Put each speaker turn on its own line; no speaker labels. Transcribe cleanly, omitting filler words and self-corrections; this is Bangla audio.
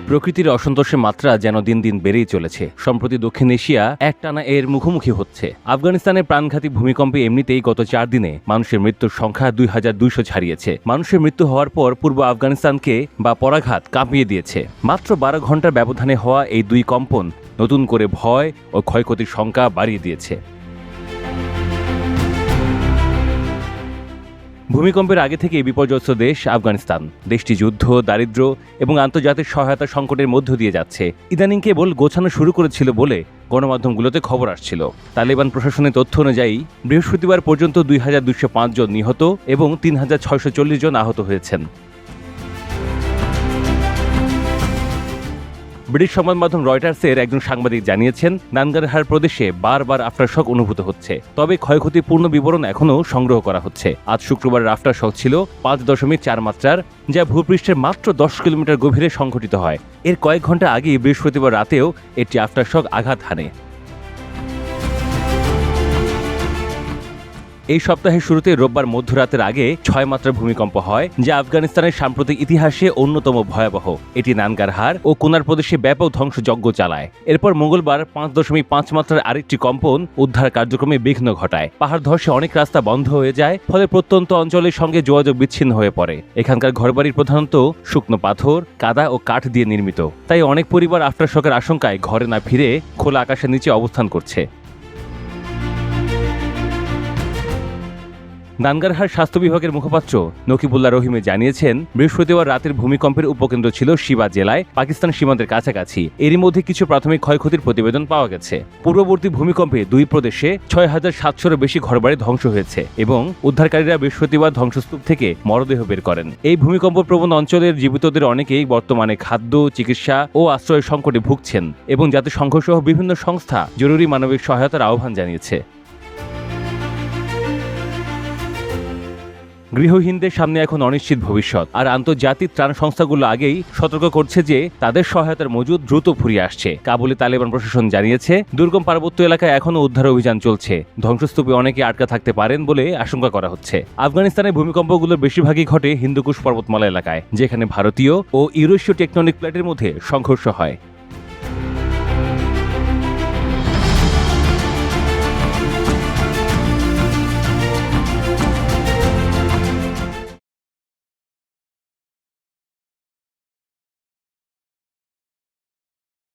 প্রকৃতির অসন্তোষের মাত্রা যেন দিন দিন বেড়েই চলেছে। সম্প্রতি দক্ষিণ এশিয়া একটানা এর মুখোমুখি হচ্ছে। আফগানিস্তানের প্রাণঘাতী ভূমিকম্পে এমনিতেই গত 4 দিনে মানুষের মৃত্যুর সংখ্যা 2200 ছাড়িয়েছে। মানুষের মৃত্যু হওয়ার পর পূর্ব আফগানিস্তানকে বা পরাঘাত কাঁপিয়ে দিয়েছে। মাত্র 12 ঘন্টার ব্যবধানে হওয়া এই দুই কম্পন নতুন করে ভয় ও ক্ষয়ক্ষতির সংখ্যা বাড়িয়ে দিয়েছে। ভূমিকম্পের আগে থেকে বিপর্যস্ত দেশ আফগানিস্তান। দেশটি যুদ্ধ, দারিদ্র্য এবং আন্তর্জাতিক সহায়তা সংকটের মধ্য দিয়ে যাচ্ছে। ইদানিং কেবল গোছানো শুরু করেছিল বলে গণমাধ্যমগুলোতে খবর আসছিল। তালেবান প্রশাসনের তথ্য অনুযায়ী বৃহস্পতিবার পর্যন্ত 2205 জন নিহত এবং 3640 জন আহত হয়েছেন। ব্রিটিশ সংবাদ মাধ্যম রয়টার্সের একজন সাংবাদিক জানিয়েছেন, নানগারহার প্রদেশে বারবার আফটারশক অনুভূত হচ্ছে, তবে ক্ষয়ক্ষতির পূর্ণ বিবরণ এখনও সংগ্রহ করা হচ্ছে। আজ শুক্রবার আফটারশক ছিল 5.4 মাত্রার, যা ভূপৃষ্ঠের মাত্র 10 কিলোমিটার গভীরে সংঘটিত হয়। এর কয়েক ঘন্টা আগেই বৃহস্পতিবার রাতেও একটি আফটারশক আঘাত হানে। এই সপ্তাহের শুরুতে রোববার মধ্যরাতের আগে 6 মাত্রার ভূমিকম্প হয়, যা আফগানিস্তানের সাম্প্রতিক ইতিহাসে অন্যতম ভয়াবহ। এটি নানগারহার ও কুনার প্রদেশে ব্যাপক ধ্বংসযজ্ঞ চালায়। এরপর মঙ্গলবার 5.5 মাত্রার আরেকটি কম্পন উদ্ধার কার্যক্রমে বিঘ্ন ঘটায়। পাহাড় ধসে অনেক রাস্তা বন্ধ হয়ে যায়, ফলে প্রত্যন্ত অঞ্চলের সঙ্গে যোগাযোগ বিচ্ছিন্ন হয়ে পড়ে। এখানকার ঘরবাড়ি প্রধানত শুকনো পাথর, কাদা ও কাঠ দিয়ে নির্মিত, তাই অনেক পরিবার আফটারশকের আশঙ্কায় ঘরে না ফিরে খোলা আকাশের নিচে অবস্থান করছে। নানগারহার স্বাস্থ্য বিভাগের মুখপাত্র নকিবুল্লাহ রহিমে জানিয়েছেন, বৃহস্পতিবার রাতের ভূমিকম্পের উপকেন্দ্র ছিল শিবা জেলায়, পাকিস্তান সীমান্তের কাছাকাছি। এরই মধ্যে কিছু প্রাথমিক ক্ষয়ক্ষতির প্রতিবেদন পাওয়া গেছে। পূর্ববর্তী ভূমিকম্পে দুই প্রদেশে 6700-এরও বেশি ঘরবাড়ি ধ্বংস হয়েছে এবং উদ্ধারকারীরা বৃহস্পতিবার ধ্বংসস্তূপ থেকে মরদেহ বের করেন। এই ভূমিকম্প প্রবণ অঞ্চলের জীবিতদের অনেকেই বর্তমানে খাদ্য, চিকিৎসা ও আশ্রয়ের সংকটে ভুগছেন এবং জাতিসংঘ সহ বিভিন্ন সংস্থা জরুরি মানবিক সহায়তার আহ্বান জানিয়েছে। গৃহহীনদের সামনে এখন অনিশ্চিত ভবিষ্যৎ, আর আন্তর্জাতিক ত্রাণ সংস্থাগুলো আগেই সতর্ক করছে যে তাদের সহায়তার মজুদ দ্রুত ফুরিয়ে আসছে। কাবুলে তালেবান প্রশাসন জানিয়েছে, দুর্গম পার্বত্য এলাকায় এখনও উদ্ধার অভিযান চলছে। ধ্বংসস্তূপে অনেকে আটকা থাকতে পারেন বলে আশঙ্কা করা হচ্ছে। আফগানিস্তানের ভূমিকম্পগুলোর বেশিরভাগই ঘটে হিন্দুকুশ পর্বতমালা এলাকায়, যেখানে ভারতীয় ও ইউরেশীয় টেকটনিক প্লেটের মধ্যে সংঘর্ষ হয়।